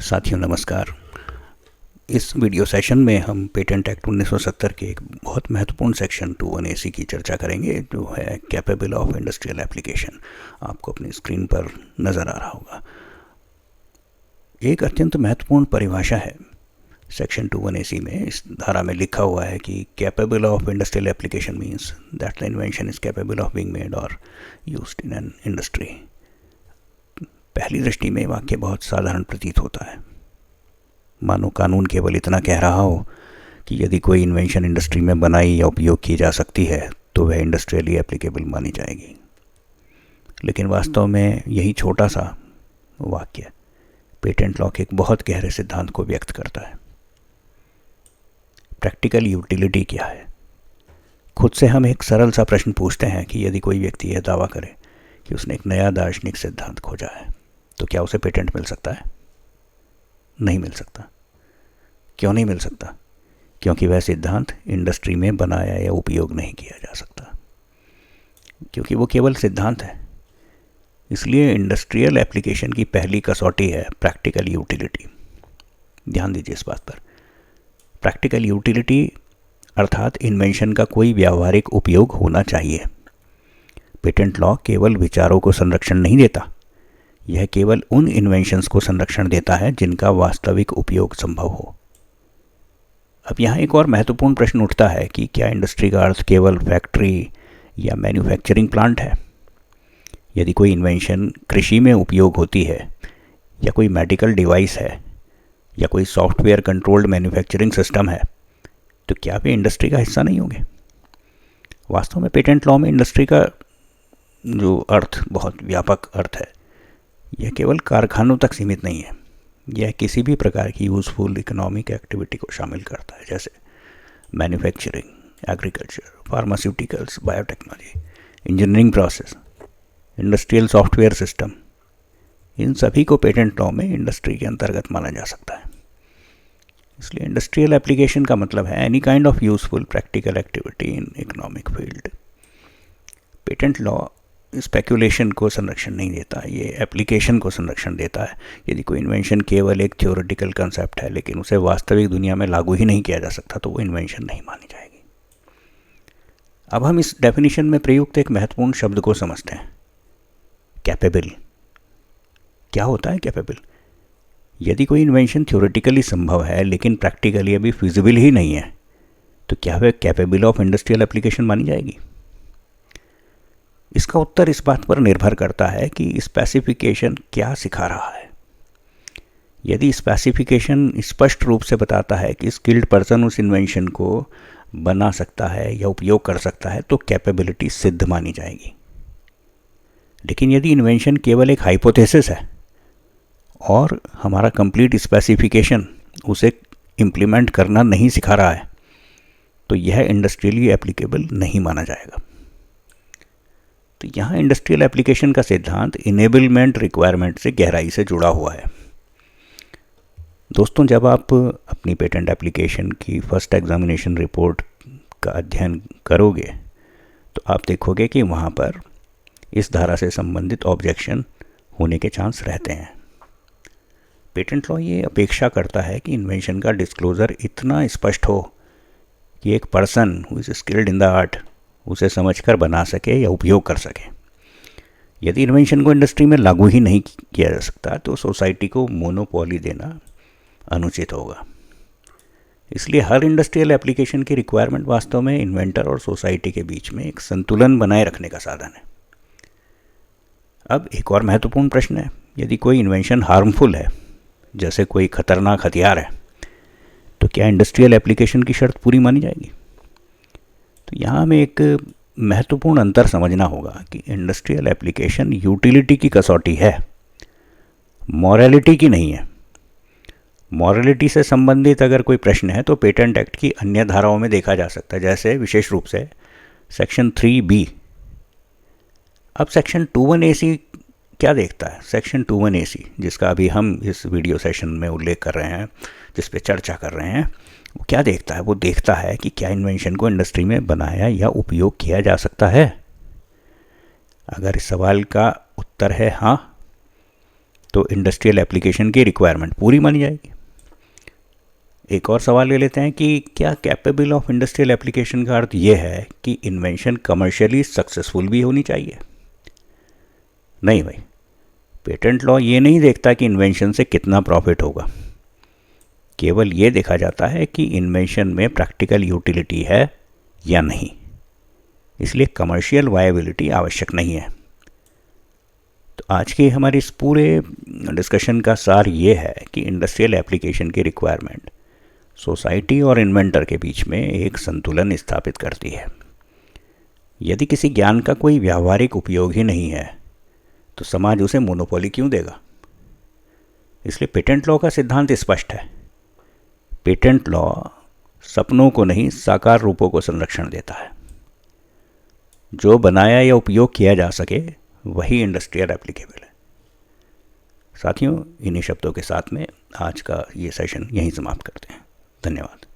साथियों नमस्कार। इस वीडियो सेशन में हम पेटेंट एक्ट 1970 के एक बहुत महत्वपूर्ण सेक्शन 21AC की चर्चा करेंगे, जो है कैपेबल ऑफ इंडस्ट्रियल एप्लीकेशन। आपको अपनी स्क्रीन पर नज़र आ रहा होगा। एक अत्यंत महत्वपूर्ण परिभाषा है सेक्शन 21AC में। इस धारा में लिखा हुआ है कि capable of industrial application means that the invention is capable of being made और यूज्ड इन एन इंडस्ट्री। पहली दृष्टि में वाक्य बहुत साधारण प्रतीत होता है, मानो कानून केवल इतना कह रहा हो कि यदि कोई इन्वेंशन इंडस्ट्री में बनाई या उपयोग की जा सकती है तो वह इंडस्ट्रियली एप्लीकेबल मानी जाएगी। लेकिन वास्तव में यही छोटा सा वाक्य पेटेंट लॉ के एक बहुत गहरे सिद्धांत को व्यक्त करता है। प्रैक्टिकल यूटिलिटी क्या है? खुद से हम एक सरल सा प्रश्न पूछते हैं कि यदि कोई व्यक्ति यह दावा करे कि उसने एक नया दार्शनिक सिद्धांत खोजा है तो क्या उसे पेटेंट मिल सकता है? नहीं मिल सकता। क्यों नहीं मिल सकता? क्योंकि वह सिद्धांत इंडस्ट्री में बनाया या उपयोग नहीं किया जा सकता, क्योंकि वो केवल सिद्धांत है। इसलिए इंडस्ट्रियल एप्लीकेशन की पहली कसौटी है प्रैक्टिकल यूटिलिटी। ध्यान दीजिए इस बात पर। प्रैक्टिकल यूटिलिटी अर्थात इन्वेंशन का कोई व्यावहारिक उपयोग होना चाहिए। पेटेंट लॉ केवल विचारों को संरक्षण नहीं देता, यह केवल उन इन्वेंशंस को संरक्षण देता है जिनका वास्तविक उपयोग संभव हो। अब यहाँ एक और महत्वपूर्ण प्रश्न उठता है कि क्या इंडस्ट्री का अर्थ केवल फैक्ट्री या मैन्युफैक्चरिंग प्लांट है? यदि कोई इन्वेंशन कृषि में उपयोग होती है, या कोई मेडिकल डिवाइस है, या कोई सॉफ्टवेयर कंट्रोल्ड मैन्युफैक्चरिंग सिस्टम है, तो क्या वे इंडस्ट्री का हिस्सा नहीं होंगे? वास्तव में पेटेंट लॉ में इंडस्ट्री का जो अर्थ बहुत व्यापक अर्थ है, यह केवल कारखानों तक सीमित नहीं है। यह किसी भी प्रकार की यूज़फुल इकोनॉमिक एक्टिविटी को शामिल करता है, जैसे manufacturing, agriculture, pharmaceuticals, biotechnology, engineering process, industrial software system. इन सभी को पेटेंट लॉ में इंडस्ट्री के अंतर्गत माना जा सकता है। इसलिए इंडस्ट्रियल एप्लीकेशन का मतलब है any kind of useful practical activity in economic field. Patent law speculation को संरक्षण नहीं देता, ये एप्लीकेशन को संरक्षण देता है। यदि कोई इन्वेंशन केवल एक थ्योरेटिकल कंसेप्ट है लेकिन उसे वास्तविक दुनिया में लागू ही नहीं किया जा सकता तो वो इन्वेंशन नहीं मानी जाएगी। अब हम इस डेफिनेशन में प्रयुक्त एक महत्वपूर्ण शब्द को समझते हैं, कैपेबल। क्या होता है कैपेबल? यदि कोई इन्वेंशन थ्योरेटिकली संभव है लेकिन प्रैक्टिकली अभी फिजिबल ही नहीं है, तो क्या वह कैपेबल ऑफ इंडस्ट्रियल एप्लीकेशन मानी जाएगी? इसका उत्तर इस बात पर निर्भर करता है कि स्पेसिफिकेशन क्या सिखा रहा है। यदि स्पेसिफिकेशन स्पष्ट रूप से बताता है कि स्किल्ड पर्सन उस इन्वेंशन को बना सकता है या उपयोग कर सकता है तो कैपेबिलिटी सिद्ध मानी जाएगी। लेकिन यदि इन्वेंशन केवल एक हाइपोथेसिस है और हमारा कंप्लीट स्पेसिफिकेशन उसे इम्प्लीमेंट करना नहीं सिखा रहा है, तो यह इंडस्ट्रियली एप्लीकेबल नहीं माना जाएगा। तो यहाँ इंडस्ट्रियल एप्लीकेशन का सिद्धांत इनेबलमेंट रिक्वायरमेंट से गहराई से जुड़ा हुआ है। दोस्तों, जब आप अपनी पेटेंट एप्लीकेशन की फर्स्ट एग्जामिनेशन रिपोर्ट का अध्ययन करोगे तो आप देखोगे कि वहाँ पर इस धारा से संबंधित ऑब्जेक्शन होने के चांस रहते हैं। पेटेंट लॉ ये अपेक्षा करता है कि इन्वेंशन का डिस्क्लोज़र इतना स्पष्ट हो कि एक person who is skilled in the art उसे समझकर बना सके या उपयोग कर सके। यदि इन्वेंशन को इंडस्ट्री में लागू ही नहीं किया जा सकता तो सोसाइटी को मोनोपोली देना अनुचित होगा। इसलिए हर इंडस्ट्रियल एप्लीकेशन की रिक्वायरमेंट वास्तव में इन्वेंटर और सोसाइटी के बीच में एक संतुलन बनाए रखने का साधन है। अब एक और महत्वपूर्ण प्रश्न है, यदि कोई इन्वेंशन हार्मफुल है, जैसे कोई खतरनाक हथियार है, तो क्या इंडस्ट्रियल एप्लीकेशन की शर्त पूरी मानी जाएगी? तो यहाँ हमें एक महत्वपूर्ण अंतर समझना होगा कि इंडस्ट्रियल एप्लीकेशन यूटिलिटी की कसौटी है, मॉरलिटी की नहीं है। मॉरलिटी से संबंधित अगर कोई प्रश्न है तो पेटेंट एक्ट की अन्य धाराओं में देखा जा सकता है, जैसे विशेष रूप से सेक्शन 3B। अब सेक्शन 21AC क्या देखता है? सेक्शन 21AC, जिसका अभी हम इस वीडियो सेशन में उल्लेख कर रहे हैं, जिस पे चर्चा कर रहे हैं, वो क्या देखता है? वो देखता है कि क्या इन्वेंशन को इंडस्ट्री में बनाया या उपयोग किया जा सकता है। अगर इस सवाल का उत्तर है हाँ, तो इंडस्ट्रियल एप्लीकेशन की रिक्वायरमेंट पूरी मानी जाएगी। एक और सवाल ले लेते हैं कि क्या कैपेबल ऑफ इंडस्ट्रियल एप्लीकेशन का अर्थ ये है कि इन्वेंशन कमर्शियली सक्सेसफुल भी होनी चाहिए? नहीं भाई, पेटेंट लॉ ये नहीं देखता कि इन्वेंशन से कितना प्रॉफिट होगा, केवल ये देखा जाता है कि इन्वेंशन में प्रैक्टिकल यूटिलिटी है या नहीं। इसलिए कमर्शियल वायबिलिटी आवश्यक नहीं है। तो आज के हमारे इस पूरे डिस्कशन का सार ये है कि इंडस्ट्रियल एप्लीकेशन की रिक्वायरमेंट सोसाइटी और इन्वेंटर के बीच में एक संतुलन स्थापित करती है। यदि किसी ज्ञान का कोई व्यावहारिक उपयोग ही नहीं है तो समाज उसे मोनोपोली क्यों देगा? इसलिए पेटेंट लॉ का सिद्धांत स्पष्ट है। पेटेंट लॉ सपनों को नहीं, साकार रूपों को संरक्षण देता है। जो बनाया या उपयोग किया जा सके वही इंडस्ट्रियल एप्लीकेबल है। साथियों, इन्हीं शब्दों के साथ में आज का ये सेशन यहीं समाप्त करते हैं। धन्यवाद।